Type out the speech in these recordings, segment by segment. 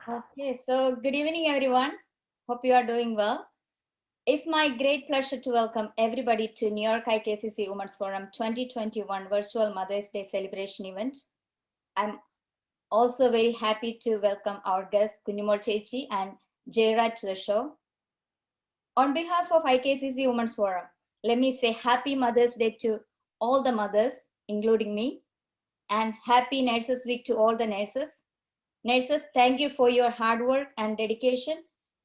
Okay, so good evening, everyone. Hope you are doing well. It's my great pleasure to welcome everybody to New York IKCC Women's Forum 2021 Virtual Mother's Day Celebration event. I'm also very happy to welcome our guests Kunimol Chechi and Jayraj to the show. On behalf of IKCC Women's Forum, let me say Happy Mother's Day to all the mothers, including me, and Happy Nurses Week to all the nurses. Nurses, thank you for your hard work and dedication.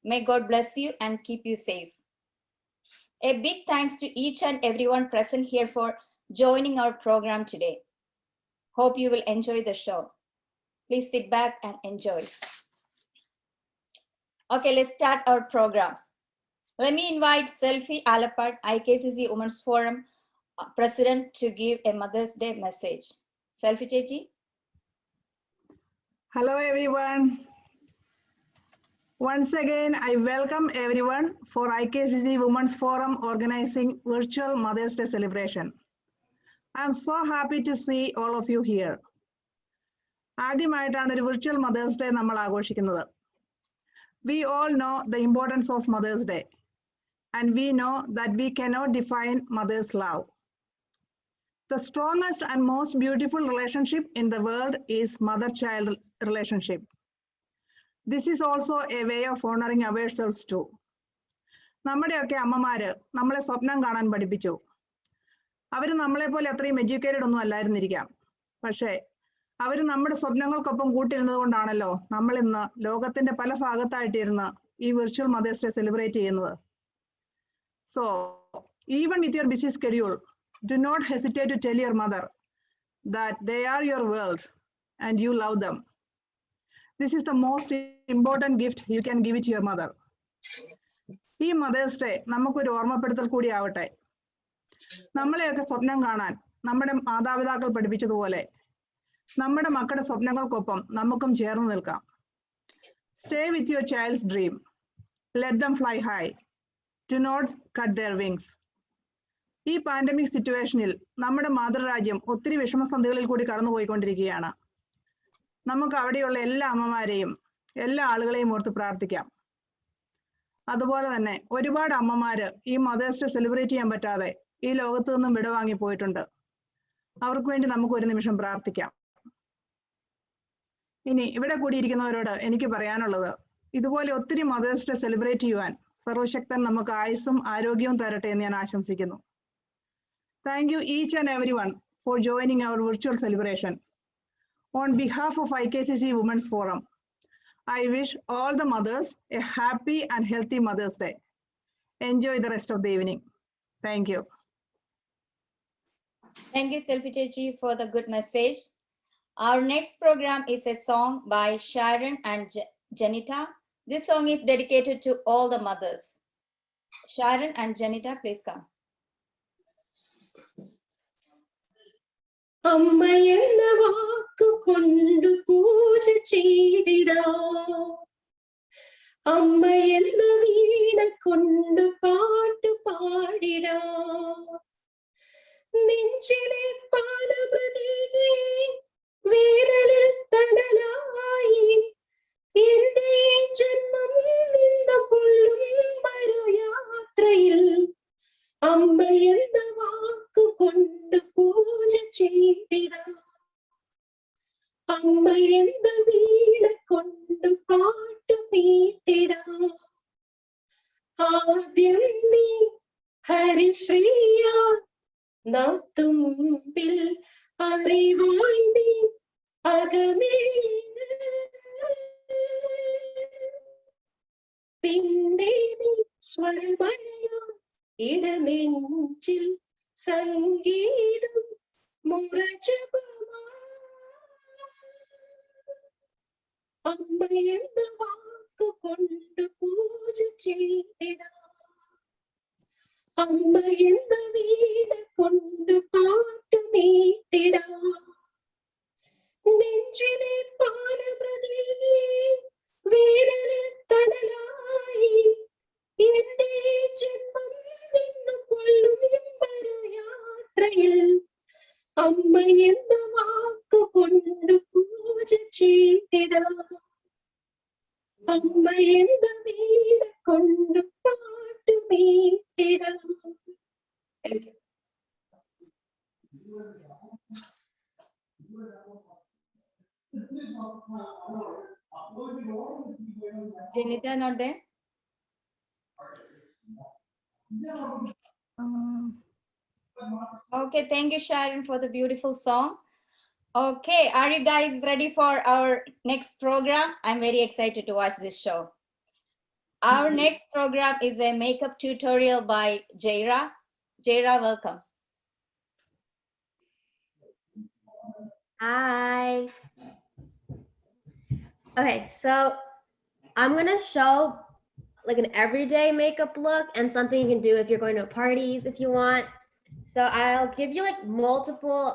May God bless you and keep you safe. A big thanks to each and everyone present here for joining our program today. Hope you will enjoy the show. Please sit back and enjoy. Okay, let's start our program. Let me invite Selfie Alapat, IKCC Women's Forum President, to give a Mother's Day message. Selfie Chechi. Hello everyone. Once again, I welcome everyone for IKCC Women's Forum organizing virtual Mother's Day celebration. I am so happy to see all of you here. ആദ്യമായിട്ടാണ് ഒരു virtual Mother's Day നമ്മൾ ആഘോഷിക്കുന്നത്. We all know the importance of Mother's Day and we know that we cannot define mother's love. The strongest and most beautiful relationship in the world is mother-child relationship. This is also a way of honoring ourselves too. നമ്മുടെയൊക്കെ അമ്മമാര് നമ്മളെ സ്വപ്നം കാണാൻ പഠിപ്പിച്ചു. അവർ നമ്മളെ പോലെ അത്രയും educated ഒന്നും അല്ലായിരുന്നിരിക്കാം. പക്ഷേ അവർ നമ്മുടെ സ്വപ്നങ്ങൾക്കൊപ്പം കൂട്ടിരുന്നത് കൊണ്ടാണല്ലോ നമ്മൾ ഇന്ന് ലോകത്തിന്റെ പല ഭാഗത്തായിട്ടിരുന്ന് ഈ വിർച്വൽ മദേഴ്സ് ഡേ സെലിബ്രേറ്റ് ചെയ്യുന്നത്. So, even with your busy schedule, do not hesitate to tell your mother that they are your world and you love them. This is the most important gift you can give it to your mother. ഈ mothers day നമുക്കൊരു ഓർമ്മപ്പെടുത്തൽ കൂടി ആവട്ടെ. നമ്മളെയൊക്കെ സ്വപ്നം കാണാൻ നമ്മുടെ മാതാപിതാക്കൾ പഠിപ്പിച്ചതുപോലെ നമ്മുടെ മക്കളുടെ സ്വപ്നങ്ങൾക്കൊപ്പം നമുക്കും ചേർന്ന് നിൽക്കാം. Stay with your child's dream. Let them fly high. Do not cut their wings. ഈ പാൻഡമിക് സിറ്റുവേഷനിൽ നമ്മുടെ മാതൃരാജ്യം ഒത്തിരി വിഷമസന്ധികളിൽ കൂടി കടന്നുപോയിക്കൊണ്ടിരിക്കുകയാണ്. നമുക്ക് അവിടെയുള്ള എല്ലാ അമ്മമാരെയും എല്ലാ ആളുകളെയും ഓർത്ത് പ്രാർത്ഥിക്കാം. അതുപോലെ തന്നെ ഒരുപാട് അമ്മമാര് ഈ മദേഴ്സ് ഡേ സെലിബ്രേറ്റ് ചെയ്യാൻ പറ്റാതെ ഈ ലോകത്തു നിന്നും വിടവാങ്ങി പോയിട്ടുണ്ട്. അവർക്ക് വേണ്ടി നമുക്ക് ഒരു നിമിഷം പ്രാർത്ഥിക്കാം. ഇനി ഇവിടെ കൂടിയിരിക്കുന്നവരോട് എനിക്ക് പറയാനുള്ളത്, ഇതുപോലെ ഒത്തിരി മദേഴ്സ് ഡേ സെലിബ്രേറ്റ് ചെയ്യുവാൻ സർവശക്തൻ നമുക്ക് ആയുസ്സും ആരോഗ്യവും തരട്ടെ എന്ന് ഞാൻ ആശംസിക്കുന്നു. Thank you each and everyone for joining our virtual celebration. On behalf of IKCC Women's Forum, I wish all the mothers a happy and healthy Mother's Day. Enjoy the rest of the evening. Thank you. Thank you, Selfie Chechi, for the good message. Our next program is a song by Sharon and Janita. This song is dedicated to all the mothers. Sharon and Janita, please come. അമ്മ എന്ന വാക്കു കൊണ്ടു പൂജ ചെയ്തിടാം, അമ്മ എന്ന വീണ കൊണ്ടു പാട്ടു പാടിടാം, നെഞ്ചിലെ പാലമൃതിയെ വേനലിൽ തണലായി എന്റെ ജന്മം നിന്ന പൊള്ളും മരുയാത്രയിൽ അമ്മ എന്ന വാക്കു കൊണ്ട് പൂജ ചെയ്തിടാം, അമ്മ എന്ന വീണ കൊണ്ട് പാട്ടു മീട്ടിടാം. ആദ്യം നീ ഹരിശ്രീയ നാത്തുമ്പിൽ അറിവായി നീ അകമിഴിയിൽ, പിന്നെ നീ സ്വരമണിയോ ഇടനെഞ്ചിൽ സംഗീതം മുറജപമാ. അമ്മ എന്ന വാക്കു കൊണ്ട് പൂജ ചെയ്തിടാം, അമ്മ എന്ന വീണ കൊണ്ട് പാട്ടു മീട്ടിടാം, നെഞ്ചിലെ പാലമൃതിയെ വേനലിൽ തണലായി എന്റെ ജന്മം നിന്നു പൊള്ളും യാത്രയിൽ അമ്മ എന്ന വാക്കു കൊണ്ട് പൂജ ചെയ്തിടാം. അമ്മ എന്ന വീണ കൊണ്ട് പാട്ടുമീട്ടിടാം. Thank you. Janita not there? Okay, thank you, Sharon, for the beautiful song. Okay, are you guys ready for our next program? I'm very excited to watch this show. Our next program is a makeup tutorial by Jaira. Jaira, welcome. Hi. Okay, so I'm gonna show like an everyday makeup look and something you can do if you're going to parties if you want. So I'll give you like multiple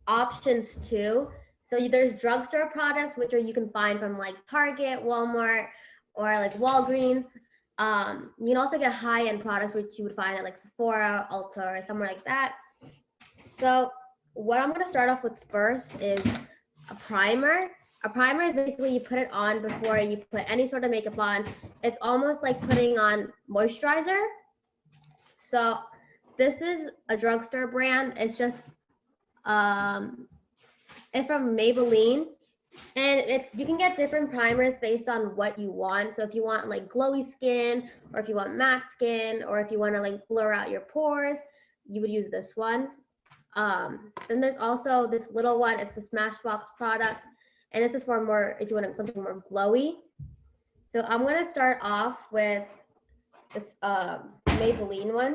options too. So there's drugstore products which you can find from like Target, Walmart, or like Walgreens. You can also get high-end products which you would find at like Sephora, Ulta, or somewhere like that. So what I'm gonna start off with first is a primer. A primer is basically you put it on before you put any sort of makeup on. It's almost like putting on moisturizer. So this is a drugstore brand. It's just, it's from Maybelline. And you can get different primers based on what you want. So if you want like glowy skin, or if you want matte skin, or if you want to like blur out your pores, you would use this one. Then there's also this little one. It's a Smashbox product. And this is for more, if you want something more glowy. So I'm going to start off with this Maybelline one.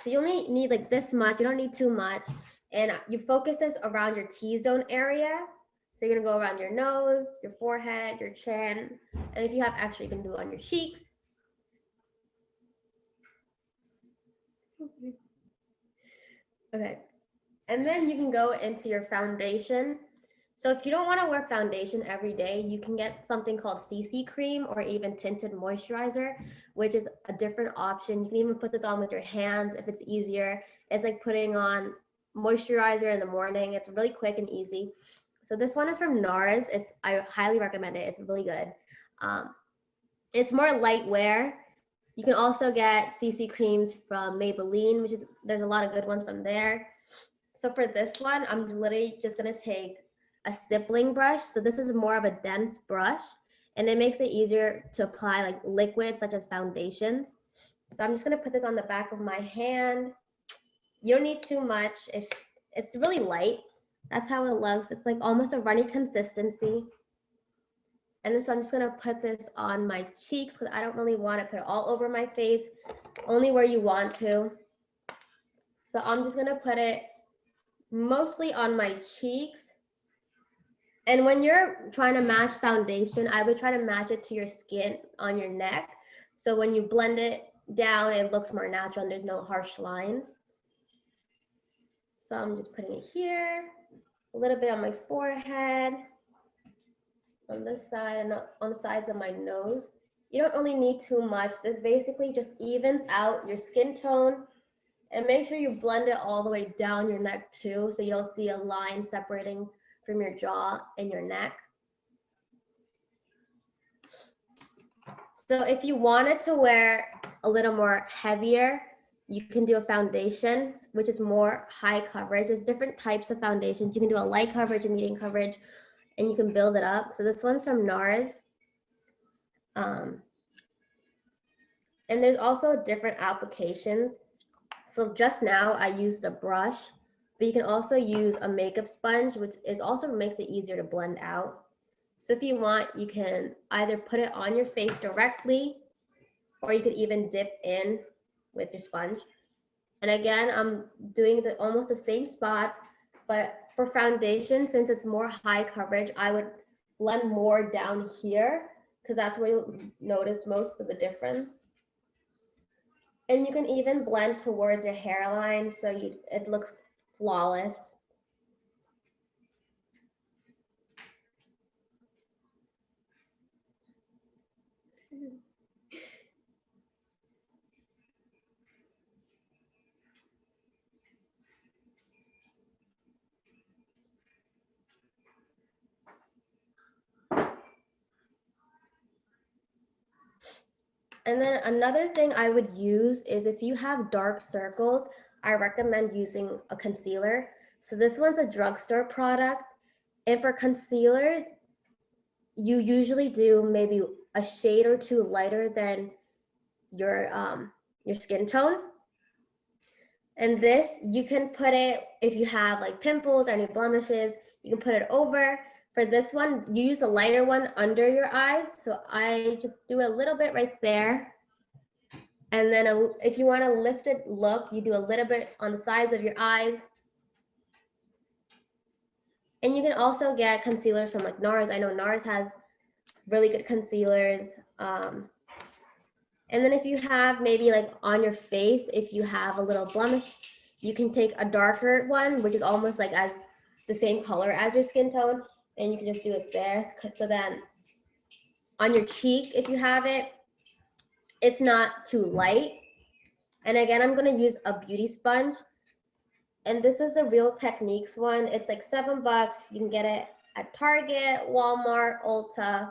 So you only need like this much. You don't need too much. And you focus this around your T-zone area. So you're going to go around your nose, your forehead, your chin. And if you have extra, you can do it on your cheeks. Okay. And then you can go into your foundation. So if you don't want to wear foundation every day, you can get something called CC cream or even tinted moisturizer, which is a different option. You can even put this on with your hands if it's easier. It's like putting on moisturizer in the morning. It's really quick and easy. So this one is from NARS. I highly recommend it. It's really good. It's more light wear. You can also get CC creams from Maybelline, there's a lot of good ones from there. So for this one, I'm literally just gonna take a stippling brush. So this is more of a dense brush, and it makes it easier to apply like liquids such as foundations. So I'm just gonna put this on the back of my hand. You don't need too much. If it's really light, that's how it looks. It's like almost a runny consistency. And then so I'm just gonna put this on my cheeks because I don't really want to put it all over my face, only where you want to. So I'm just gonna put it mostly on my cheeks. And when you're trying to match foundation, I would try to match it to your skin on your neck. So when you blend it down, it looks more natural and there's no harsh lines. So I'm just putting it here, a little bit on my forehead, on this side, and on the sides of my nose. You don't really need too much. This basically just evens out your skin tone. And make sure you blend it all the way down your neck too, so you don't see a line separating from your jaw and your neck. So if you wanted to wear a little more heavier, you can do a foundation, which is more high coverage. There's different types of foundations. You can do a light coverage, a medium coverage, and you can build it up. So this one's from NARS. And there's also different applications. So just now I used a brush, but you can also use a makeup sponge, which also makes it easier to blend out. So if you want, you can either put it on your face directly, or you could even dip in with your sponge. And again, I'm doing almost the same spots, but for foundation, since it's more high coverage, I would blend more down here because that's where you'll notice most of the difference. And you can even blend towards your hairline so it looks flawless. And then another thing I would use is if you have dark circles, I recommend using a concealer. So this one's a drugstore product. And for concealers, you usually do maybe a shade or two lighter than your skin tone. And this, you can put it, if you have like pimples or any blemishes, you can put it over. For this one, you use a lighter one under your eyes. So I just do a little bit right there. And then if you want a lifted look, you do a little bit on the sides of your eyes. And you can also get concealers from like NARS. I know NARS has really good concealers. And then if you have maybe like on your face, if you have a little blemish, you can take a darker one, which is almost like as the same color as your skin tone, and you can just do it there. So then on your cheek, if you have it, it's not too light. And again, I'm gonna use a beauty sponge. And this is the Real Techniques one. It's like $7. You can get it at Target, Walmart, Ulta.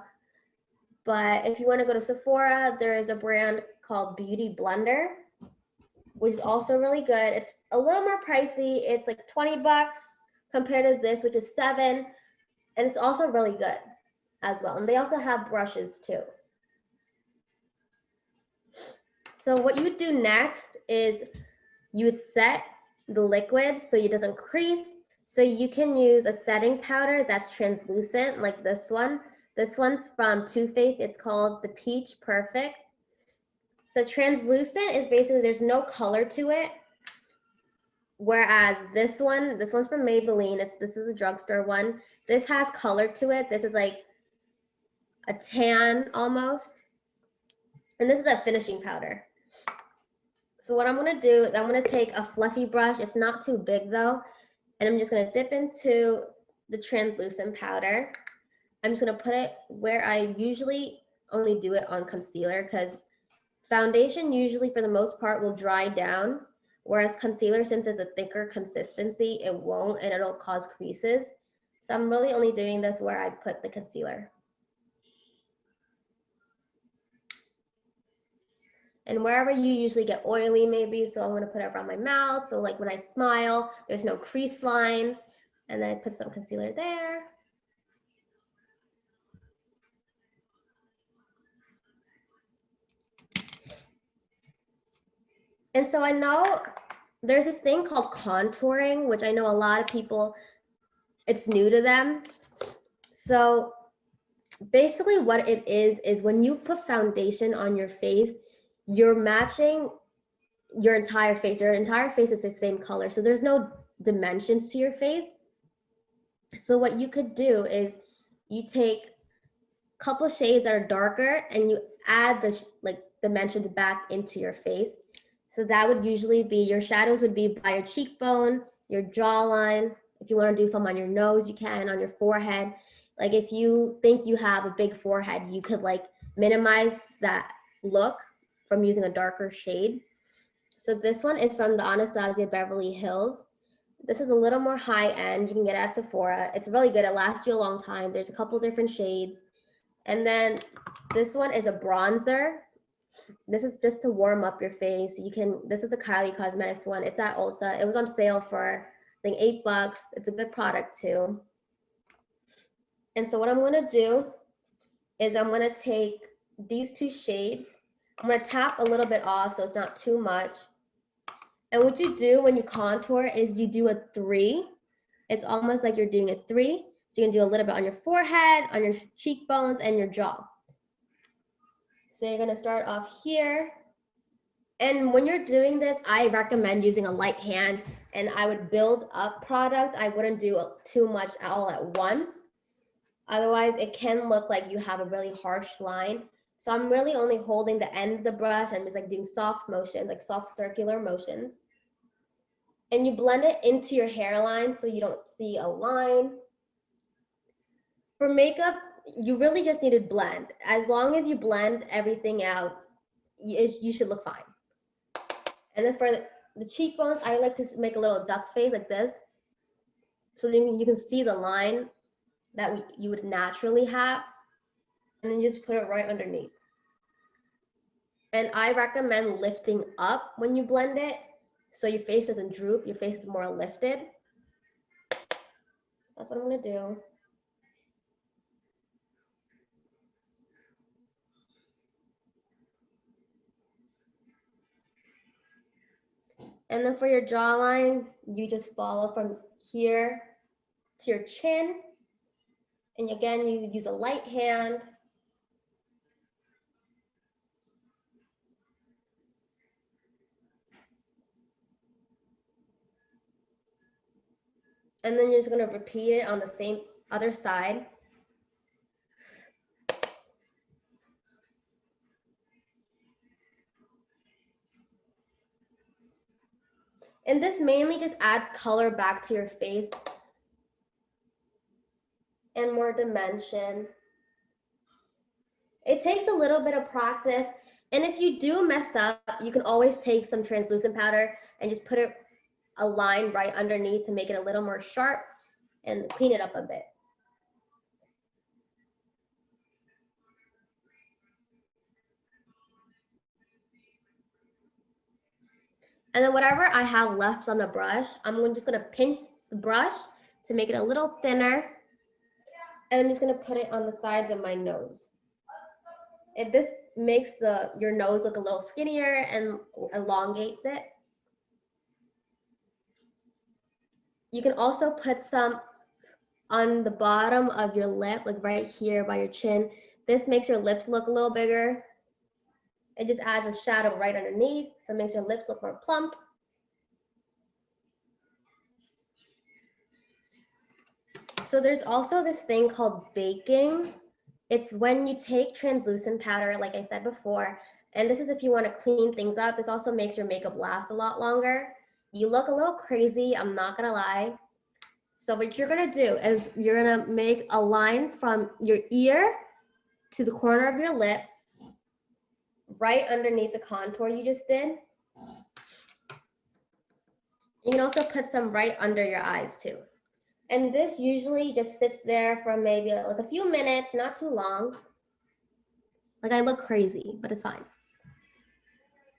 But if you want to go to Sephora, there is a brand called Beauty Blender, which is also really good. It's a little more pricey. It's like $20 compared to this, which is $7. And it's also really good as well. And they also have brushes too. So what you would do next is you would set the liquid so it doesn't crease. So you can use a setting powder that's translucent like this one. This one's from Too Faced. It's called the Peach Perfect. So translucent is basically there's no color to it. Whereas this one's from Maybelline. This is a drugstore one. This has color to it. This is like a tan almost. And this is a finishing powder. So what I'm gonna do is I'm gonna take a fluffy brush. It's not too big though. And I'm just gonna dip into the translucent powder. I'm just gonna put it where I usually only do it on concealer, because foundation usually for the most part will dry down, whereas concealer, since it's a thicker consistency, it won't, and it'll cause creases. So I'm really only doing this where I put the concealer. And wherever you usually get oily maybe, so I'm gonna put it around my mouth, so like when I smile, there's no crease lines, and then I put some concealer there. And so I know there's this thing called contouring, which I know a lot of people, it's new to them. So basically what it is when you put foundation on your face, you're matching your entire face. Your entire face is the same color. So there's no dimensions to your face. So what you could do is you take a couple shades that are darker and you add the like dimensions back into your face. So that would usually be, your shadows would be by your cheekbone, your jawline. If you want to do some on your nose, you can, on your forehead. Like if you think you have a big forehead, you could like minimize that look from using a darker shade. So this one is from the Anastasia Beverly Hills. This is a little more high end. You can get it at Sephora. It's really good. It lasts you a long time. There's a couple different shades. And then this one is a bronzer. This is just to warm up your face. You can, this is a Kylie Cosmetics one. It's at Ulta. It was on sale for, I think, $8. It's a good product too. And so what I'm gonna do is I'm gonna take these two shades. I'm gonna tap a little bit off so it's not too much. And what you do when you contour is you do a 3. It's almost like you're doing a 3. So you can do a little bit on your forehead, on your cheekbones, and your jaw. So you're gonna start off here. And when you're doing this, I recommend using a light hand, and I would build up product. I wouldn't do too much all at once. Otherwise, it can look like you have a really harsh line. So I'm really only holding the end of the brush and just like doing soft motions, like soft circular motions. And you blend it into your hairline so you don't see a line. For makeup, you really just need to blend. As long as you blend everything out, you should look fine. And then for the cheekbones, I like to make a little duck face like this. So then you can see the line that you would naturally have. And then just put it right underneath. And I recommend lifting up when you blend it, so your face doesn't droop, your face is more lifted. That's what I'm gonna do. And then for your jawline, you just follow from here to your chin. And again, you use a light hand. And then you're just gonna repeat it on the same other side. And this mainly just adds color back to your face and more dimension. It takes a little bit of practice. And if you do mess up, you can always take some translucent powder and just put it a line right underneath to make it a little more sharp and clean it up a bit. And then whatever I have left on the brush, I'm just gonna pinch the brush to make it a little thinner. And I'm just gonna put it on the sides of my nose. This makes your nose look a little skinnier and elongates it. You can also put some on the bottom of your lip, like right here by your chin. This makes your lips look a little bigger. It just adds a shadow right underneath, so it makes your lips look more plump. So there's also this thing called baking. It's when you take translucent powder, like I said before, and this is if you want to clean things up. This also makes your makeup last a lot longer. You look a little crazy, I'm not gonna lie. So what you're gonna do is you're gonna make a line from your ear to the corner of your lip, right underneath the contour you just did. You can also put some right under your eyes too. And this usually just sits there for maybe like a few minutes, not too long. Like I look crazy, but it's fine.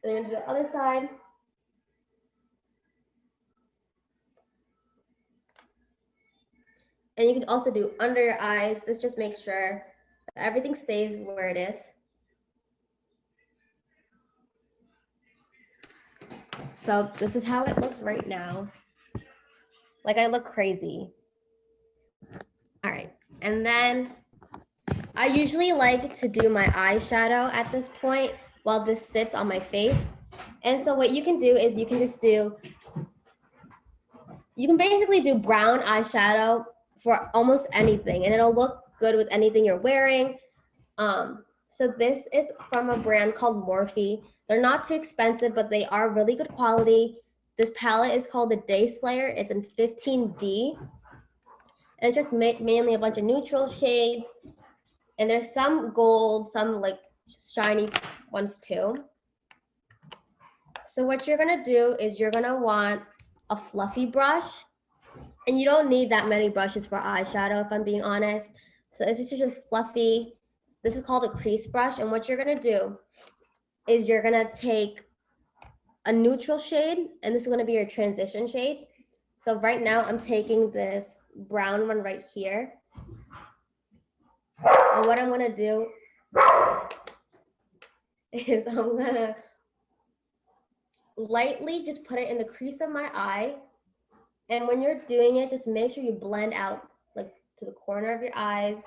And then do the other side. And you can also do under your eyes. This just makes sure that everything stays where it is. So this is how it looks right now. Like I look crazy. All right, and then I usually like to do my eyeshadow at this point while this sits on my face. And so what you can do is you can basically do brown eyeshadow for almost anything, and it'll look good with anything you're wearing. So this is from a brand called Morphe. They're not too expensive, but they are really good quality. This palette is called the Day Slayer. It's in 15D. And it's just mainly a bunch of neutral shades. And there's some gold, some like shiny ones too. So what you're gonna do is you're gonna want a fluffy brush. And you don't need that many brushes for eyeshadow, if I'm being honest. So this is just fluffy. This is called a crease brush. And what you're gonna do is you're gonna take a neutral shade, and this is gonna be your transition shade. So right now I'm taking this brown one right here. And what I'm gonna do is I'm gonna lightly just put it in the crease of my eye. And when you're doing it, just make sure you blend out like to the corner of your eyes.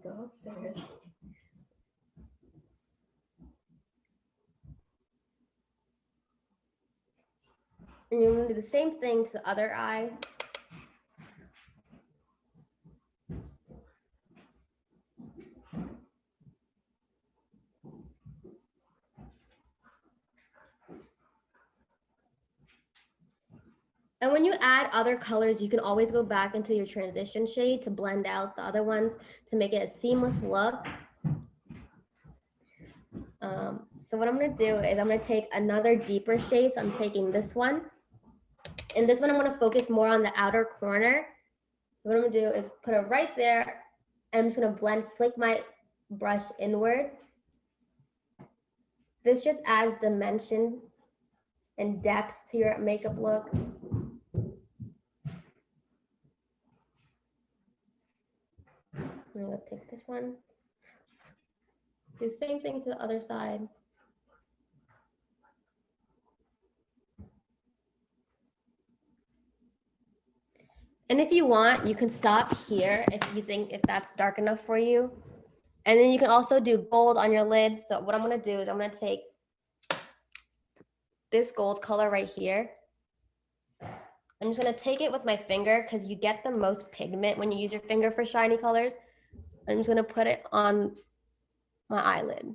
Go upstairs. And you're gonna do the same thing to the other eye. And when you add other colors, you can always go back into your transition shade to blend out the other ones to make it a seamless look. So what I'm gonna do is I'm gonna take another deeper shade. So I'm taking this one. And this one I'm gonna focus more on the outer corner. What I'm gonna do is put it right there And I'm just gonna flick my brush inward. This just adds dimension and depth to your makeup look. I'm gonna take this one. Do the same thing to the other side. And if you want, you can stop here if that's dark enough for you. And then you can also do gold on your lid. So what I'm gonna do is I'm gonna take this gold color right here. I'm just gonna take it with my finger because you get the most pigment when you use your finger for shiny colors. I'm just gonna put it on my eyelid.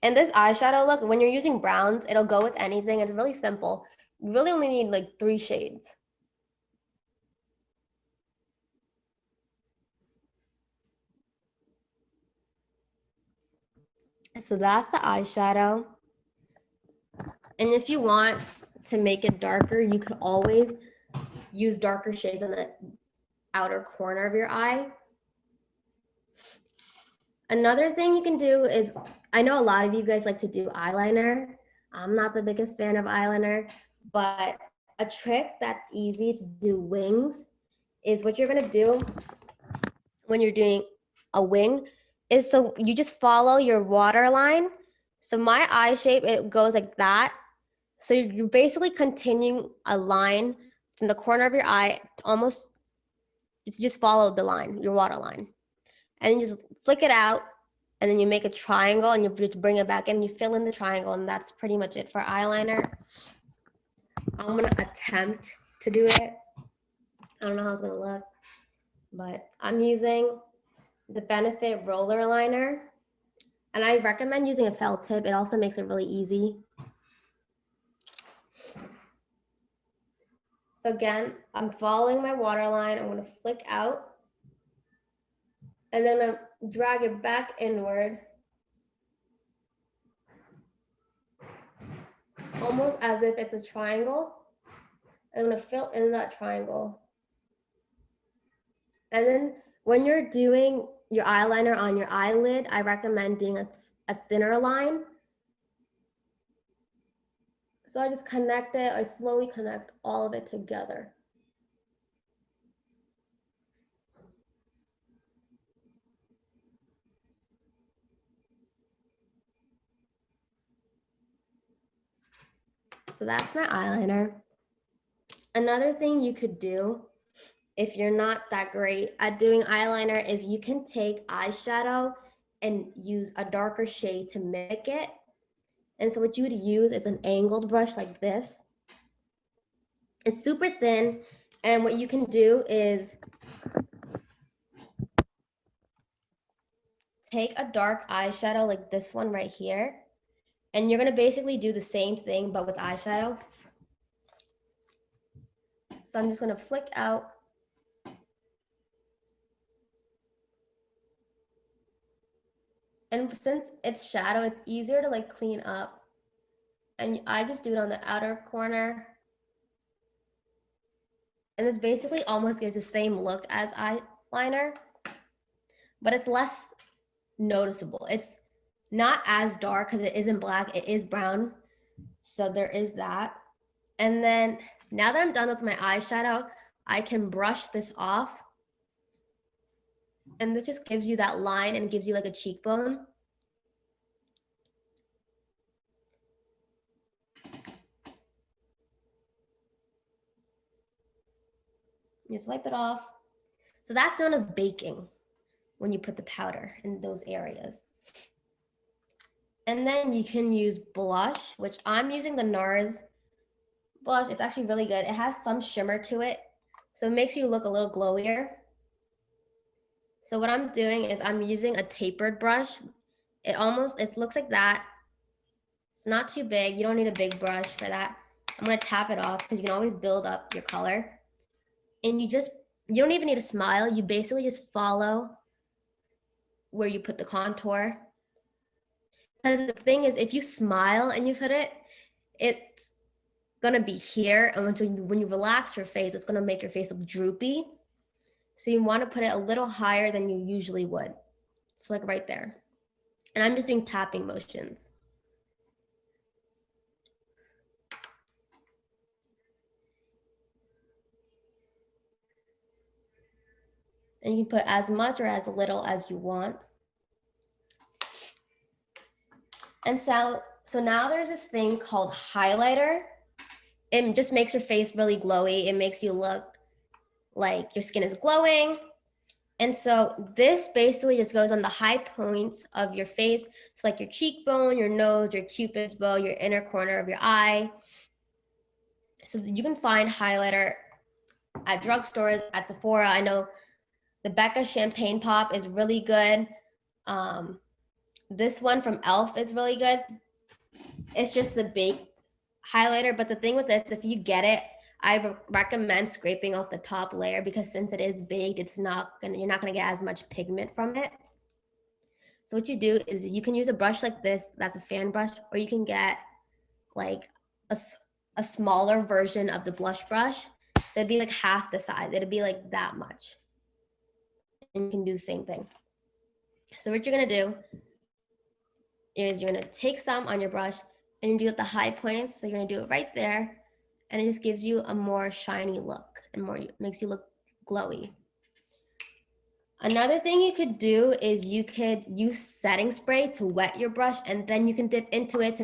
And this eyeshadow look, when you're using browns, it'll go with anything. It's really simple. You really only need like 3 shades. So that's the eyeshadow. And if you want to make it darker, you could always use darker shades on the outer corner of your eye. Another thing you can do is, I know a lot of you guys like to do eyeliner. I'm not the biggest fan of eyeliner, but a trick that's easy to do wings is what you're gonna do when you're doing a wing is so you just follow your waterline. So my eye shape, it goes like that. So you're basically continuing a line from the corner of your eye to almost, just follow the line, your waterline. And then you just flick it out, and then you make a triangle, and you just bring it back in, and you fill in the triangle, and that's pretty much it for eyeliner. I'm gonna attempt to do it. I don't know how it's gonna look, but I'm using the Benefit roller liner, and I recommend using a felt tip. It also makes it really easy. So again, I'm following my waterline. I'm gonna flick out, and then I drag it back inward, almost as if it's a triangle. I'm gonna fill in that triangle. And then when you're doing your eyeliner on your eyelid, I recommend doing a thinner line. So I just connect it, I slowly connect all of it together. So that's my eyeliner. Another thing you could do if you're not that great at doing eyeliner is you can take eyeshadow and use a darker shade to mimic it. And so what you would use is an angled brush like this. It's super thin, and what you can do is take a dark eyeshadow like this one right here, and you're gonna basically do the same thing but with eyeshadow. So I'm just gonna flick out. And since it's shadow, it's easier to like clean up. And I just do it on the outer corner. And this basically almost gives the same look as eyeliner, but it's less noticeable. It's not as dark because it isn't black, it is brown. So there is that. And then now that I'm done with my eyeshadow, I can brush this off. And this just gives you that line and gives you like a cheekbone. Just wipe it off. So that's known as baking when you put the powder in those areas. And then you can use blush, which I'm using the NARS blush. It's actually really good. It has some shimmer to it, so it makes you look a little glowier. So what I'm doing is I'm using a tapered brush. It looks like that. It's not too big. You don't need a big brush for that. I'm gonna tap it off because you can always build up your color. And you don't even need to smile. You basically just follow where you put the contour. Because the thing is, if you smile and you put it, gonna be here, and when you relax your face, it's gonna make your face look droopy. So you want to put it a little higher than you usually would. So like right there. And I'm just doing tapping motions. And you can put as much or as little as you want. And so now there's this thing called highlighter. It just makes your face really glowy. It makes you look like your skin is glowing. And so this basically just goes on the high points of your face. It's like your cheekbone, your nose, your cupid's bow, your inner corner of your eye. So you can find highlighter at drugstores, at Sephora. I know the Becca Champagne Pop is really good. This one from e.l.f. is really good. It's just the baked highlighter, but the thing with this, if you get it, I recommend scraping off the top layer, because since it is baked, you're not gonna get as much pigment from it. So what you do is you can use a brush like this, that's a fan brush, or you can get like a smaller version of the blush brush. So it'd be like half the size. It'd be like that much. And you can do the same thing. So what you're gonna do is you're gonna take some on your brush and you do it at the high points. So you're gonna do it right there, and it just gives you a more shiny look and makes you look glowy. Another thing you could do is you could use setting spray to wet your brush, and then you can dip into it.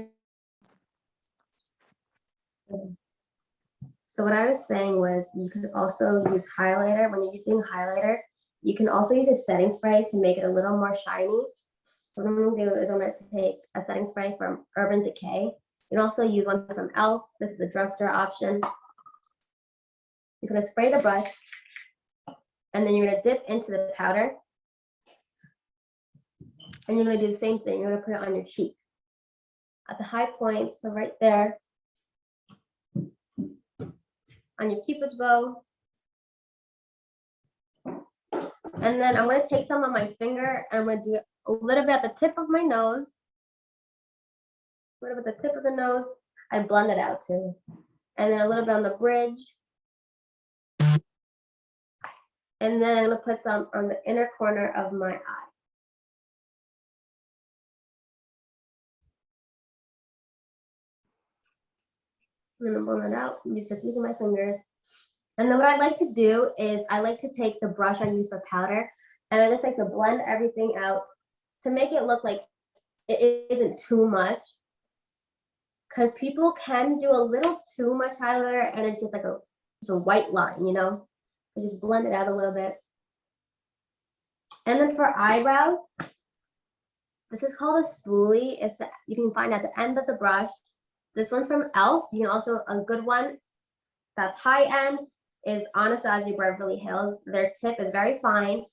So what I was saying was you could also use highlighter. When you're using highlighter, you can also use a setting spray to make it a little more shiny. So what I'm gonna do is I'm gonna take a setting spray from Urban Decay. You can also use one from e.l.f. This is the drugstore option. You're gonna spray the brush, and then you're gonna dip into the powder. And you're gonna do the same thing. You're gonna put it on your cheek at the high points, so right there, on your cupid's bow. And then I'm gonna take some on my finger, and I'm gonna do a little bit at the tip of my nose. A little bit at the tip of the nose. I blend it out too. And then a little bit on the bridge. And then I'm gonna put some on the inner corner of my eye. I'm gonna blend it out, just using my fingers. And then what I like to do is I like to take the brush I use for powder, and I just like to blend everything out to make it look like it isn't too much. Because people can do a little too much highlighter and it's just like a white line, you know? I just blend it out a little bit. And then for eyebrows, this is called a spoolie. You can find at the end of the brush. This one's from e.l.f. You can also, a good one that's high end is Anastasia Beverly Hills. Their tip is very fine.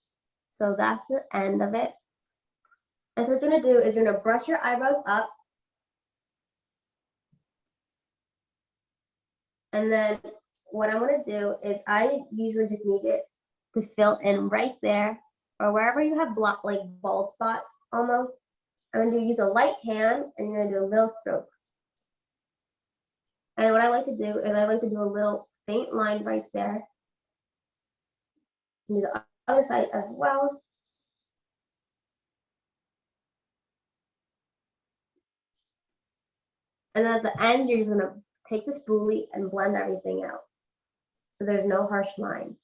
So that's the end of it. And so what you're gonna do is you're gonna brush your eyebrows up. And then what I'm gonna do is I usually just need it to fill in right there, or wherever you have like bald spots almost. I'm gonna use a light hand, and you're gonna do little strokes. And what I like to do is I like to do a little faint line right there. Do the other side as well. And then at the end, you're just gonna take the spoolie and blend everything out. So there's no harsh line.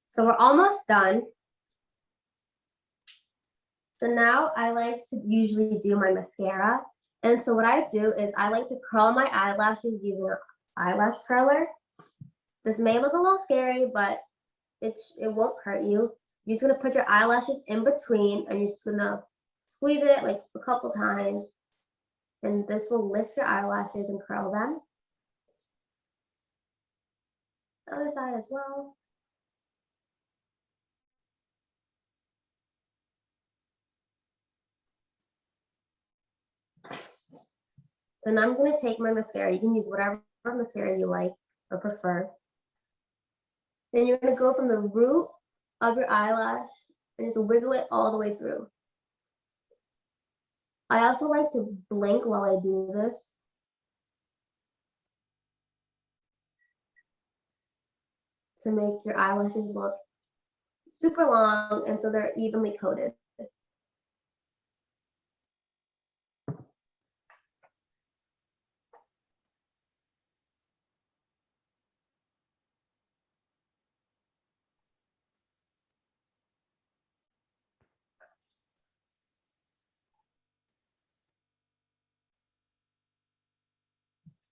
So we're almost done. So now I like to usually do my mascara. And so what I do is I like to curl my eyelashes using an eyelash curler. This may look a little scary, but it won't hurt you. You're just gonna put your eyelashes in between, and you're just gonna squeeze it like a couple times. And this will lift your eyelashes and curl them. The other side as well. So now I'm just gonna take my mascara. You can use whatever mascara you like or prefer. Then you're gonna go from the root of your eyelash and just wiggle it all the way through. I also like to blink while I do this. To make your eyelashes look super long and so they're evenly coated.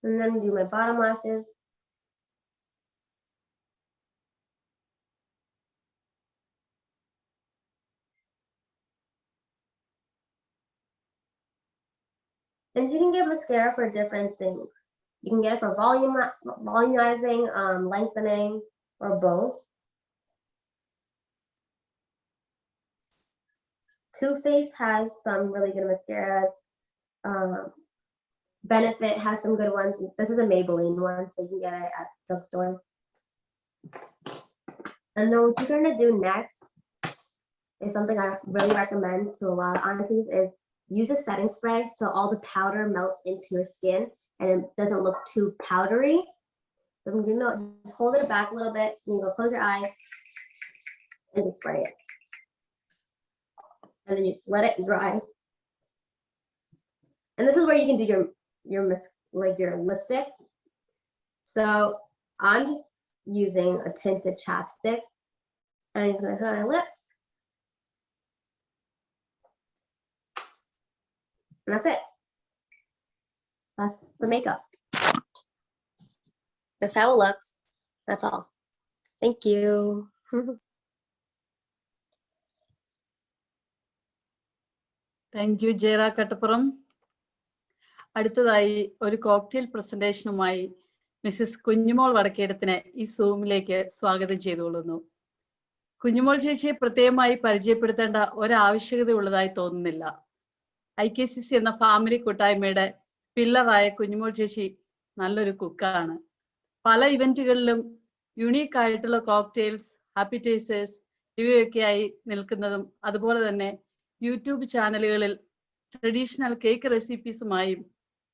And then do my bottom lashes. And you can get mascara for different things. You can get it for volumizing, lengthening, or both. Too Faced has some really good mascaras. Benefit has some good ones. This is a Maybelline one, so you can get it at the drugstore. And then what you're gonna do next is something I really recommend to a lot of aunties is use a setting spray so all the powder melts into your skin and it doesn't look too powdery. So just hold it back a little bit. You can go close your eyes and just spray it. And then you just let it dry. And this is where you can do your lipstick. So I'm just using a tinted chapstick and I'm just gonna put on my lips. And that's it. That's the makeup. That's how it looks. That's all. Thank you. Thank you, Jera Kattapuram. അടുത്തതായി ഒരു cocktail പ്രസന്റേഷനുമായി Mrs കുഞ്ഞുമോൾ വടക്കേടത്തിനെ ഈ സൂമിലേക്ക് സ്വാഗതം ചെയ്തുകൊള്ളുന്നു. കുഞ്ഞുമോൾ ചേച്ചിയെ പ്രത്യേകമായി പരിചയപ്പെടുത്തേണ്ട ഒരാവശ്യകത ഉള്ളതായി തോന്നുന്നില്ല. IKCC എന്ന family കൂട്ടായ്മയുടെ പില്ലറായ കുഞ്ഞുമോൾ ചേച്ചി നല്ലൊരു കുക്കാണ്. പല ഇവന്റുകളിലും യുണീക്ക് ആയിട്ടുള്ള കോക്ടെയിൽസ്, ആപ്പിറ്റൈസേഴ്സ് ഇവയൊക്കെയായി നിൽക്കുന്നതും അതുപോലെ തന്നെ യൂട്യൂബ് ചാനലുകളിൽ ട്രഡീഷണൽ കേക്ക് റെസിപ്പീസുമായും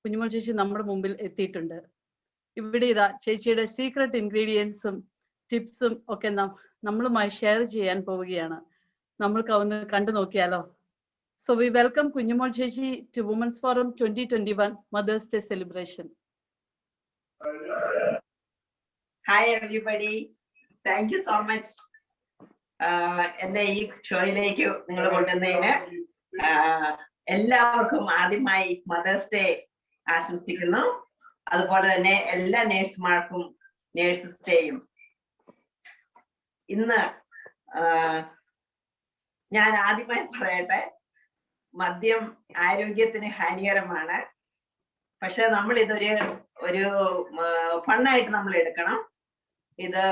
കുഞ്ഞുമോൾ ചേച്ചി നമ്മുടെ മുമ്പിൽ എത്തിയിട്ടുണ്ട്. ഇവിടെ ഇതാ ചേച്ചിയുടെ സീക്രട്ട് ഇൻഗ്രീഡിയൻസും ടിപ്സും ഒക്കെ നമ്മളുമായി ഷെയർ ചെയ്യാൻ പോവുകയാണ്. നമ്മൾക്ക് ഒന്ന് കണ്ടു നോക്കിയാലോ? So we welcome Kunjumol Chechi to Women's Forum 2021 Mother's Day celebration. Hi everybody. Thank you so much. എന്നെ ഈ ഷോയിലേക്ക് നിങ്ങൾ കൊണ്ടുവന്നതിന് എല്ലാവർക്കും ആദ്യമായി മദേഴ്സ് ഡേ ആശംസിക്കുന്നു. അതുപോലെ തന്നെ എല്ലാ നേഴ്സുമാർക്കും നേഴ്സസ് ഡേയും. ഇന്ന് ഞാൻ ആദ്യമായി പറയട്ടെ, മദ്യം ആരോഗ്യത്തിന് ഹാനികരമാണ്. പക്ഷെ നമ്മൾ ഇതൊരു ഫണ്ണായിട്ട് നമ്മൾ എടുക്കണം. ഇത്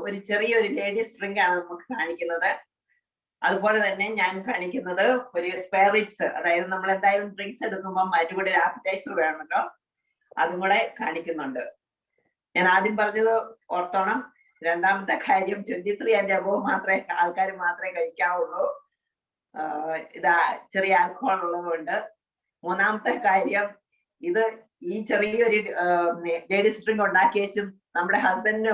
ഒരു ചെറിയൊരു ലേഡീസ് ഡ്രിങ്ക് ആണ് നമുക്ക് കാണിക്കുന്നത്. അതുപോലെ തന്നെ ഞാൻ കാണിക്കുന്നത് ഒരു സ്പെയറിറ്റ്സ്, അതായത് നമ്മൾ എന്തായാലും ഡ്രിങ്ക്സ് എടുക്കുമ്പോൾ അതിൻ്റെ കൂടെ ഒരു ആപ്പിറ്റൈസർ വേണമല്ലോ, അതും കൂടെ കാണിക്കുന്നുണ്ട്. ഞാൻ ആദ്യം പറഞ്ഞത് ഓർത്തോണം. രണ്ടാമത്തെ കാര്യം 23 and above ആൾക്കാർ മാത്രമേ കഴിക്കാവുള്ളൂ. ഇത് ചെറിയ ആൽക്കഹോൾ ഉള്ളതുകൊണ്ട്. മൂന്നാമത്തെ കാര്യം, ഇത് ഈ ചെറിയൊരു ലേഡീസ് ഡ്രിങ്ക് ഉണ്ടാക്കി വെച്ചും നമ്മുടെ ഹസ്ബൻഡിന്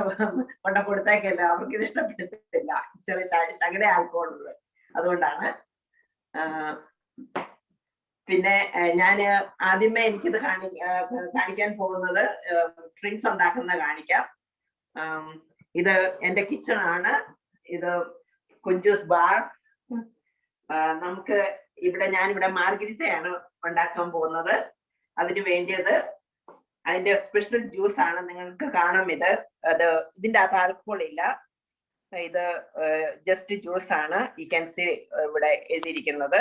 കൊണ്ട കൊടുത്തേക്കല്ല, അവർക്ക് ഇത് ഇഷ്ടപ്പെട്ടിട്ടില്ല, ചെറിയ ശകല ആൽക്കഹോൾ ഉള്ളത്. അതുകൊണ്ടാണ്. പിന്നെ ഞാൻ ആദ്യമേ എനിക്കിത് കാണിക്കാൻ പോകുന്നത് ഡ്രിങ്ക്സ് ഉണ്ടാക്കുന്ന കാണിക്കാം. ഇത് എൻ്റെ കിച്ചൺ ആണ്. ഇത് കുഞ്ചൂസ് ബാർ. നമുക്ക് ഞാനിവിടെ മാർഗരിറ്റയാണ് ഉണ്ടാക്കാൻ പോകുന്നത്. അതിന് വേണ്ടിയത് അതിന്റെ സ്പെഷ്യൽ ജ്യൂസ് ആണ്. നിങ്ങൾക്ക് കാണാം ഇതിന്റെ അകത്ത് ആൽക്കഹോൾ ഇല്ല. ഇത് ജസ്റ്റ് ജ്യൂസ് ആണ്. യു ക്യാൻ സീ ഇവിടെ എഴുതിയിരിക്കുന്നത്.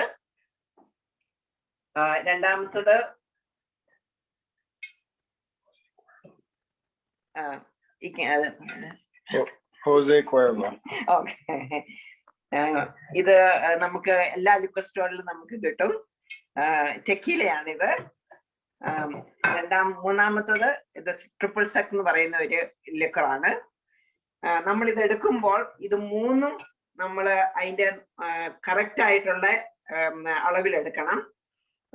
രണ്ടാമത്തത് ഇത് നമുക്ക് എല്ലാ ലിക്വർ സ്റ്റോറിലും നമുക്ക് കിട്ടും. ടെക്കീലയാണിത്. മൂന്നാമത്തത് ഇത് ട്രിപ്പിൾ സെക് എന്ന് പറയുന്ന ഒരു ലിക്കറാണ്. നമ്മൾ ഇത് എടുക്കുമ്പോൾ ഇത് മൂന്നും നമ്മൾ അതിന്റെ കറക്റ്റ് ആയിട്ടുള്ള അളവിൽ എടുക്കണം.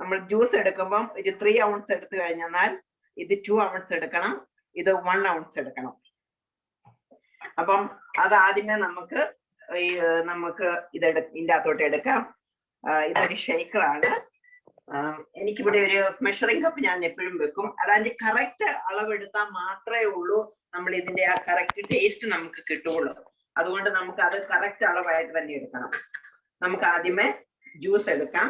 നമ്മൾ ജ്യൂസ് എടുക്കുമ്പം ഒരു 3 ounce എടുത്തു കഴിഞ്ഞാൽ ഇത് 2 ounce എടുക്കണം, ഇത് 1 ounce എടുക്കണം. അപ്പം അത് ആദ്യമേ നമുക്ക് ഇതിന്റെ അകത്തോട്ട് എടുക്കാം. ഇതൊരു ഷേക്കറാണ്. എനിക്കിവിടെ ഒരു മെഷറിംഗ് കപ്പ് ഞാൻ എപ്പോഴും വെക്കും. അതിന്റെ കറക്റ്റ് അളവെടുത്താൽ മാത്രമേ ഉള്ളൂ നമ്മൾ ഇതിന്റെ ആ കറക്റ്റ് ടേസ്റ്റ് നമുക്ക് കിട്ടുള്ളൂ. അതുകൊണ്ട് നമുക്ക് അത് കറക്റ്റ് അളവായിട്ട് തന്നെ എടുക്കണം. നമുക്ക് ആദ്യമേ ജ്യൂസ് എടുക്കാം.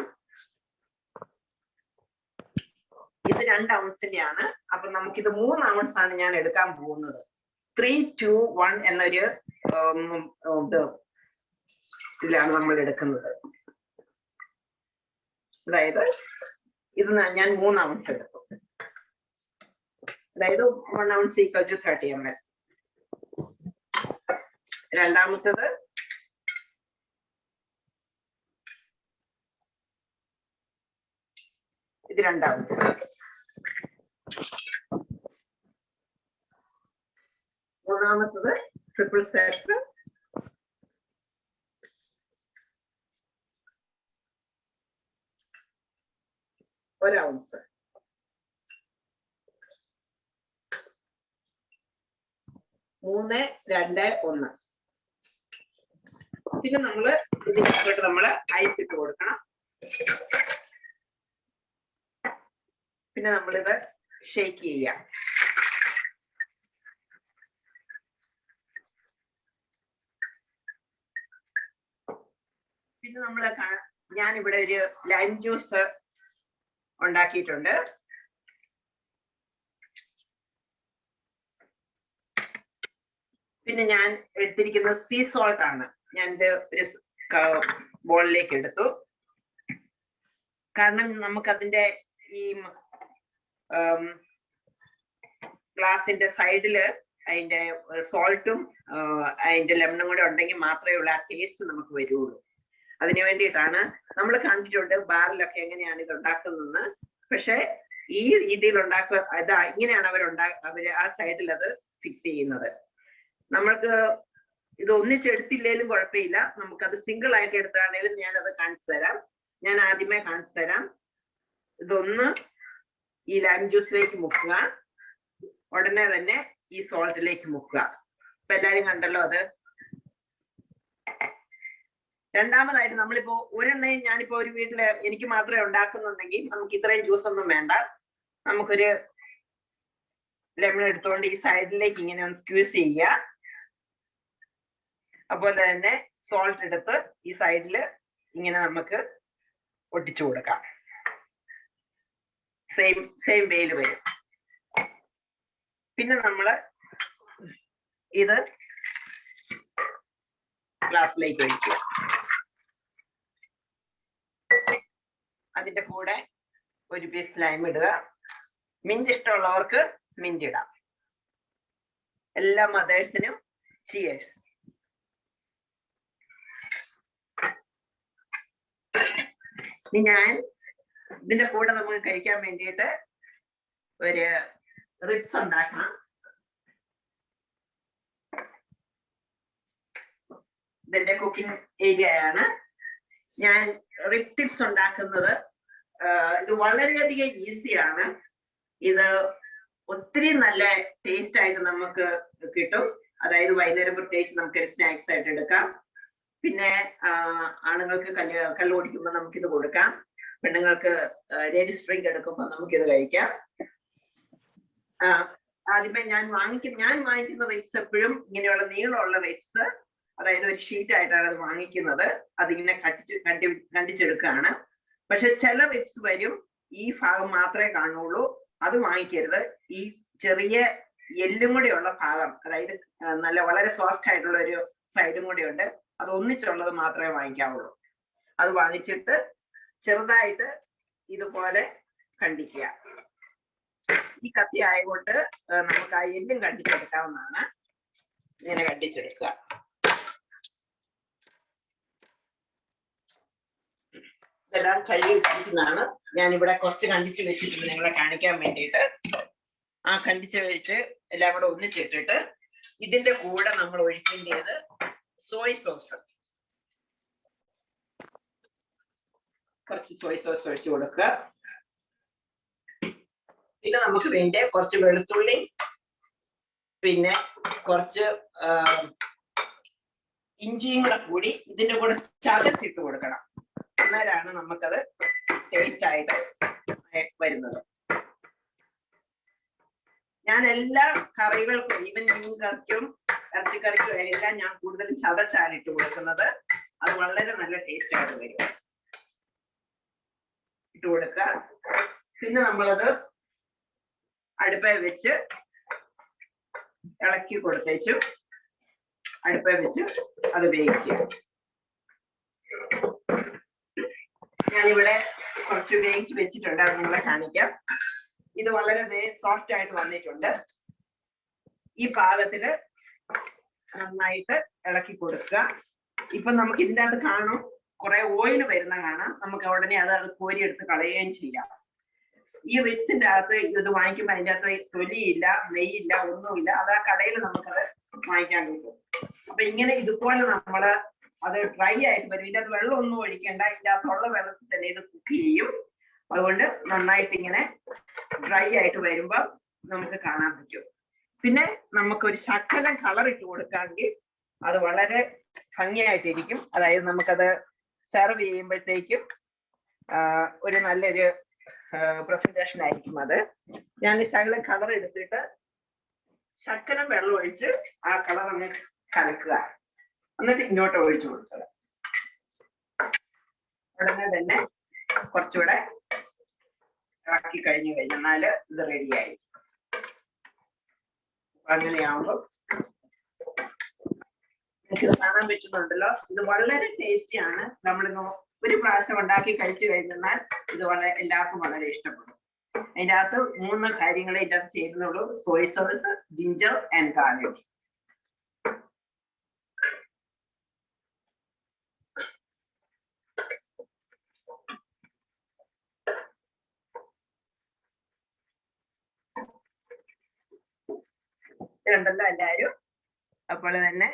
ഇത് 2 ounce-ന്റെയാണ്. അപ്പൊ നമുക്കിത് 3 ounce ആണ് ഞാൻ എടുക്കാൻ പോകുന്നത്. 3, 2, 1 എന്നൊരു ഇതിലാണ് നമ്മൾ എടുക്കുന്നത്. അതായത് ഇത് ഞാൻ 3 ounce എടുത്തു. അതായത് 1 ounce equal to 30 ml. രണ്ടാമത്തത് ഇത് 2 ounce. മൂന്നാമത്തത് ട്രിപ്പിൾ സെറ്റ് 1 ounce. മൂന്ന്, 2, 1. പിന്നെ നമ്മള് ഇതിനകത്തോട്ട് നമ്മള് ഐസ് ഇട്ട് കൊടുക്കണം. പിന്നെ നമ്മളിത് ഷേക്ക് ചെയ്യാം. പിന്നെ നമ്മള് ഞാനിവിടെ ഒരു ലൈം ജ്യൂസ് ഉണ്ടാക്കിയിട്ടുണ്ട്. പിന്നെ ഞാൻ എടുത്തിരിക്കുന്നത് സീ സോൾട്ട് ആണ്. ഞാനിത് ഒരു ബോളിലേക്ക് എടുത്തു. കാരണം നമുക്കതിന്റെ ഈ ഗ്ലാസിന്റെ സൈഡില് അതിന്റെ സോൾട്ടും അതിന്റെ ലെമണും കൂടെ ഉണ്ടെങ്കിൽ മാത്രമേ ഉള്ള ആ ടേസ്റ്റ് നമുക്ക് വരുള്ളൂ. അതിനു വേണ്ടിയിട്ടാണ്. നമ്മൾ കണ്ടിട്ടുണ്ട് ബാറിലൊക്കെ എങ്ങനെയാണ് ഇത് ഉണ്ടാക്കുന്നതെന്ന്. പക്ഷെ ഈ രീതിയിൽ ഇങ്ങനെയാണ് അവര് ആ സൈഡിൽ അത് ഫിക്സ് ചെയ്യുന്നത്. നമ്മൾക്ക് ഇത് ഒന്നിച്ചെടുത്തില്ലേലും കുഴപ്പമില്ല. നമുക്കത് സിംഗിൾ ആയിട്ട് എടുത്താണെങ്കിലും ഞാനത് കാണിച്ചു തരാം. ഞാൻ ആദ്യമേ കാണിച്ചു തരാം. ഇതൊന്ന് ഈ ലൈം ജ്യൂസിലേക്ക് മുക്കുക, ഉടനെ തന്നെ ഈ സോൾട്ടിലേക്ക് മുക്കുക. ഇപ്പൊ എല്ലാരും കണ്ടല്ലോ അത്. രണ്ടാമതായിട്ട് നമ്മളിപ്പോ ഒരെണ്ണയും ഞാനിപ്പോ ഒരു വീട്ടില് എനിക്ക് മാത്രമേ ഉണ്ടാക്കുന്നുണ്ടെങ്കിൽ നമുക്ക് ഇത്രയും ജ്യൂസ് ഒന്നും വേണ്ട. നമുക്കൊരു ലെമൺ എടുത്തുകൊണ്ട് ഈ സൈഡിലേക്ക് ഇങ്ങനെ ഒന്ന് സ്ക്യൂസ് ചെയ്യുക. അതുപോലെ തന്നെ സോൾട്ട് എടുത്ത് ഈ സൈഡില് ഇങ്ങനെ നമുക്ക് ഒട്ടിച്ചു കൊടുക്കാം. സെയിം വേയിൽ വരും. പിന്നെ നമ്മള് ഇത് ഗ്ലാസ്സിലേക്ക് ഒഴിക്കുക. അതിന്റെ കൂടെ ഒരു പീസ് ലൈം ഇടുക. മിന്റ് ഇഷ്ടമുള്ളവർക്ക് മിന്റ് ഇടാം. എല്ലാ മദേഴ്സിനും ചിയേഴ്സ്. ഇനി ഞാൻ ഇതിന്റെ കൂടെ നമുക്ക് കഴിക്കാൻ വേണ്ടിയിട്ട് ഒരു റിബ്സ് ഉണ്ടാക്കണം. ഇതിന്റെ കുക്കിംഗ് ഏരിയയാണ്. ഞാൻ റിബ് ടിപ്സ് ഉണ്ടാക്കുന്നത്. ഇത് വളരെയധികം ഈസിയാണ്. ഇത് ഒത്തിരി നല്ല ടേസ്റ്റ് ആയിട്ട് നമുക്ക് കിട്ടും. അതായത് വൈകുന്നേരം പ്രത്യേകിച്ച് നമുക്ക് സ്നാക്സ് ആയിട്ട് എടുക്കാം. പിന്നെ ആണുങ്ങൾക്ക് കള്ള് കുടിക്കുമ്പോൾ നമുക്കിത് കൊടുക്കാം. പെണ്ണുങ്ങൾക്ക് ലേഡീസ് ഡ്രിങ്ക് എടുക്കുമ്പോൾ നമുക്കിത് കഴിക്കാം. ആദ്യമേ ഞാൻ വാങ്ങിക്കുന്ന റൈറ്റ്സ് എപ്പോഴും ഇങ്ങനെയുള്ള നീളമുള്ള റൈറ്റ്സ്, അതായത് ഒരു ഷീറ്റ് ആയിട്ടാണ് അത് വാങ്ങിക്കുന്നത്. അതിങ്ങനെ കണ്ടിച്ചെടുക്കുകയാണ്. പക്ഷെ ചില റൈറ്റ്സ് വരും ഈ ഭാഗം മാത്രമേ കാണുള്ളൂ. അത് വാങ്ങിക്കരുത്. ഈ ചെറിയ എല്ലും കൂടെ ഉള്ള ഭാഗം, അതായത് നല്ല വളരെ സോഫ്റ്റ് ആയിട്ടുള്ള ഒരു സൈഡും കൂടെ ഉണ്ട്. അത് ഒന്നിച്ചുള്ളത് മാത്രമേ വാങ്ങിക്കാവുള്ളൂ. അത് വാങ്ങിച്ചിട്ട് ചെറുതായിട്ട് ഇതുപോലെ കണ്ടിക്കുക. ഈ കത്തി ആയതുകൊണ്ട് നമുക്ക് ആ എല്ലും കണ്ടിച്ചെടുക്കാവുന്നതാണ്. ഇങ്ങനെ കണ്ടിച്ചെടുക്കുക. ഇതെല്ലാം കഴുകി വെച്ചിരിക്കുന്നതാണ്. ഞാനിവിടെ കുറച്ച് കണ്ടിച്ച് വെച്ചിട്ടുണ്ട് നിങ്ങളെ കാണിക്കാൻ വേണ്ടിയിട്ട്. ആ കണ്ടിച്ച് വെച്ച് എല്ലാം കൂടെ ഒന്നിച്ചിട്ടിട്ട് ഇതിന്റെ കൂടെ നമ്മൾ ഒഴിക്കേണ്ടത് സോയ് സോസ്. കുറച്ച് സോയ് സോസ് ഒഴിച്ചു കൊടുക്കുക. പിന്നെ നമുക്ക് വേണ്ടി കുറച്ച് വെളുത്തുള്ളി, പിന്നെ കുറച്ച് ഇഞ്ചിയും കൂടി ഇതിന്റെ കൂടെ ചതച്ചിട്ട് കൊടുക്കണം. എന്നാലാണ് നമുക്കത് ടേസ്റ്റ് ആയിട്ട് വരുന്നത്. ഞാൻ എല്ലാ കറികൾക്കും, ഈവൻ മീൻ കറിക്കും ഇറച്ചിക്കറിക്കും എല്ലാം ഞാൻ കൂടുതലും ചതച്ചാണ് ഇട്ട് കൊടുക്കുന്നത്. അത് വളരെ നല്ല ടേസ്റ്റ് ആയിട്ട് വരും. ഇട്ട് കൊടുക്കുക. പിന്നെ നമ്മളത് അടുപ്പേ വെച്ച് ഇളക്കി കൊടുത്തേച്ചു അടുപ്പേ വെച്ച് അത് വേവിക്കുക. ഞാനിവിടെ കുറച്ച് വേവിച്ച് വെച്ചിട്ടുണ്ട്, അത് നിങ്ങളെ കാണിക്കാം. ഇത് വളരെ സോഫ്റ്റ് ആയിട്ട് വന്നിട്ടുണ്ട്. ഈ പാകത്തില് നന്നായിട്ട് ഇളക്കി കൊടുക്കുക. ഇപ്പൊ നമുക്ക് ഇതിൻ്റെ അകത്ത് കാണും കുറെ ഓയിൽ വരുന്ന കാണാം. നമുക്ക് ഉടനെ അത് കോരി എടുത്ത് കളയുകയും ചെയ്യാം. ഈ റിബ്സിന്റെ അകത്ത് ഇത് വാങ്ങിക്കുമ്പോൾ അതിൻ്റെ അകത്ത് തൊലിയില്ല, നെയ്യില്ല, ഒന്നുമില്ല. അത് ആ കടയിൽ നമുക്കത് വാങ്ങിക്കാൻ കിട്ടും. അപ്പൊ ഇങ്ങനെ ഇതുപോലെ നമ്മള് അത് ഡ്രൈ ആയിട്ട് വരും. ഇതിൻ്റെ അകത്ത് വെള്ളം ഒന്നും ഒഴിക്കേണ്ട, ഇതിൻ്റെ അകത്തുള്ള വെള്ളത്തിൽ തന്നെ ഇത് കുക്ക് ചെയ്യും. അതുകൊണ്ട് നന്നായിട്ട് ഇങ്ങനെ ഡ്രൈ ആയിട്ട് വരുമ്പോ നമുക്ക് കാണാൻ പറ്റും. പിന്നെ നമുക്കൊരു ശകലം കളർ ഇട്ട് കൊടുക്കാമെങ്കിൽ അത് വളരെ ഭംഗിയായിട്ടിരിക്കും. അതായത് നമുക്കത് സെർവ് ചെയ്യുമ്പോഴത്തേക്കും ഒരു നല്ലൊരു പ്രസന്റേഷൻ ആയിരിക്കും. അത് ഞാൻ ശകലം കളർ എടുത്തിട്ട് ശകലം വെള്ളം ഒഴിച്ച് ആ കളർ അങ്ങ് കലക്കുക. എന്നിട്ട് ഇങ്ങോട്ട് ഒഴിച്ചു കൊടുക്കുക. ഉടനെ തന്നെ കുറച്ചുകൂടെ ഇളക്കി കഴിഞ്ഞു കഴിഞ്ഞാൽ ഇത് റെഡിയായി. അങ്ങനെയാവുമ്പോൾ എനിക്കിത് കാണാൻ പറ്റുന്നുണ്ടല്ലോ. ഇത് വളരെ ടേസ്റ്റിയാണ്. നമ്മളിന്ന് ഒരു പ്രാവശ്യം ഉണ്ടാക്കി കഴിച്ചു കഴിഞ്ഞാൽ ഇത് വളരെ എല്ലാവർക്കും വളരെ ഇഷ്ടപ്പെടും. അതിൻ്റെ അകത്ത് 3 കാര്യങ്ങളെ ഇതിൻ്റെ അകത്ത് ചെയ്യുന്നുള്ളൂ: Soy sauce, ginger and garlic. ഇതുണ്ടല്ലോ എല്ലാവരും. അപ്പോൾ തന്നെ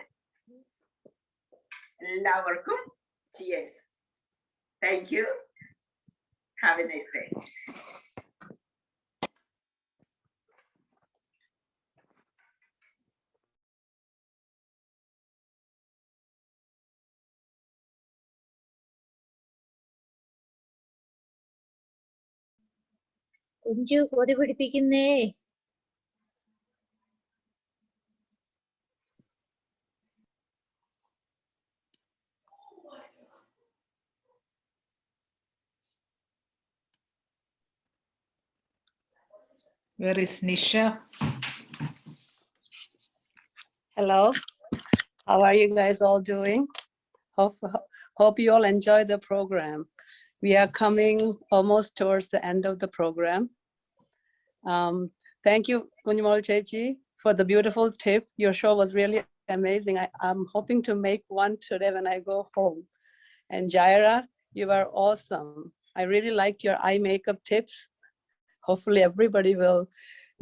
എല്ലാവർക്കും cheers. Thank you. Have a nice day. Kunju കൊതി പിടിപ്പിക്കുന്നേ. Where is Nisha? Hello, how are you guys all doing? Hope you all enjoy the program. We are coming almost towards the end of the program. Thank you, Kunjumal Chechi, for the beautiful tip. Your show was really amazing. I'm hoping to make one today when I go home. And Jaira, you are awesome. I really liked your eye makeup tips. Hopefully everybody will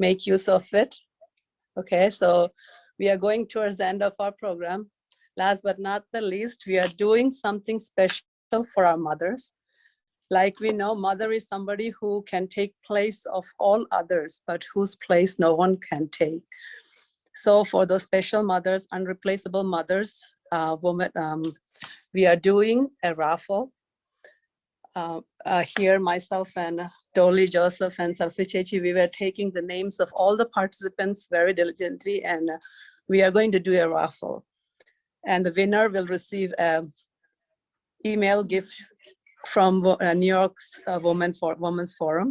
make use of it. Okay, so we are going towards the end of our program. Last but not the least, we are doing something special for our mothers. Like we know, mother is somebody who can take place of all others, but whose place no one can take. So for those special mothers, unreplaceable mothers, we are doing a raffle. Here, myself and Dolly, Joseph, and Selfie Chechi, we were taking the names of all the participants very diligently, and we are going to do a raffle. And the winner will receive an email gift from New York's Women's Forum.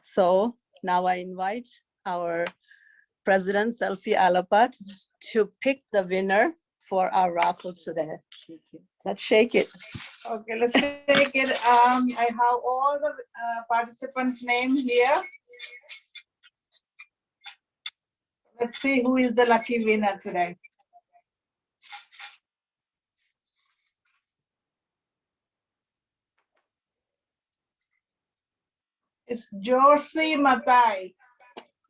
So now I invite our President, Selfie Alapat, to pick the winner for our raffle today. Let's shake it. Okay, let's take it. I have all the participants' names here. Let's see who is the lucky winner today. It's Josie Matai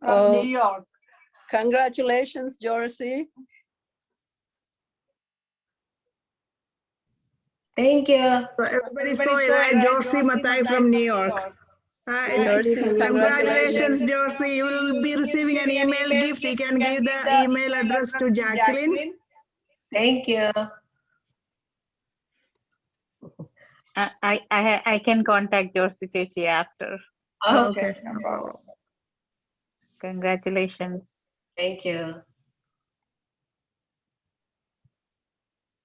from New York. Congratulations, Josie. Thank you. So everybody saw it, right? Josie Matai from New York. Josie, Congratulations, Josie. You will be receiving an email gift. You can give the email address to Jacqueline. Thank you. I can contact Josie Chechi after. Okay, no problem. Congratulations. Thank you.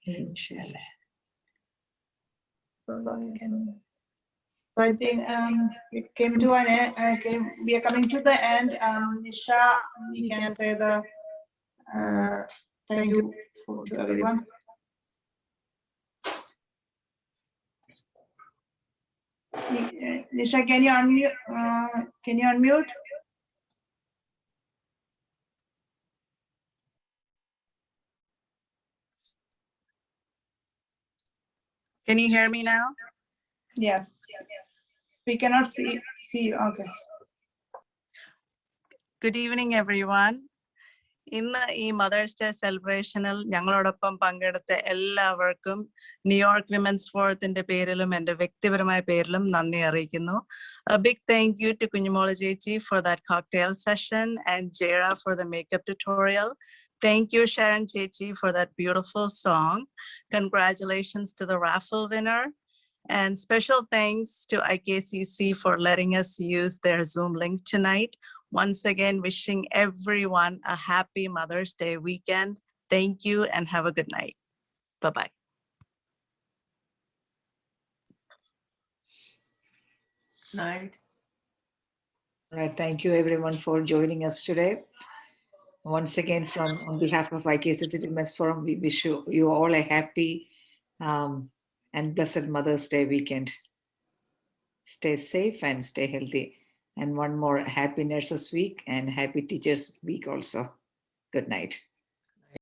Inshallah. So I think we came to an end. We are coming to the end. Nisha, you can say the thank you to everyone. Nisha, can you unmute? Can you unmute? Can you hear me now? Yes. We cannot see you. Okay. Good evening, everyone. ഇന്ന് ഈ mothers day സെലിബ്രേഷനിൽ ഞങ്ങളോടൊപ്പം പങ്കെടുത്ത എല്ലാവർക്കും New York women's ഫോറത്തിന്റെ പേരിലും എൻ്റെ വ്യക്തിപരമായ പേരിലും നന്ദി അറിയിക്കുന്നു. A big thank you to Kunjumola Chechi for that cocktail session and Jera for the makeup tutorial. Thank you, Sharon Chechi, for that beautiful song. Congratulations to the raffle winner. And special thanks to IKCC for letting us use their Zoom link tonight. Once again, wishing everyone a happy Mother's Day weekend. Thank you and have a good night. Bye-bye. Night. All right, thank you everyone for joining us today. Once again, on behalf of IKCC Women's Forum, we wish you all a happy and blessed Mother's Day weekend. Stay safe and stay healthy. And one more happy Nurses Week and happy Teachers Week also. Good night.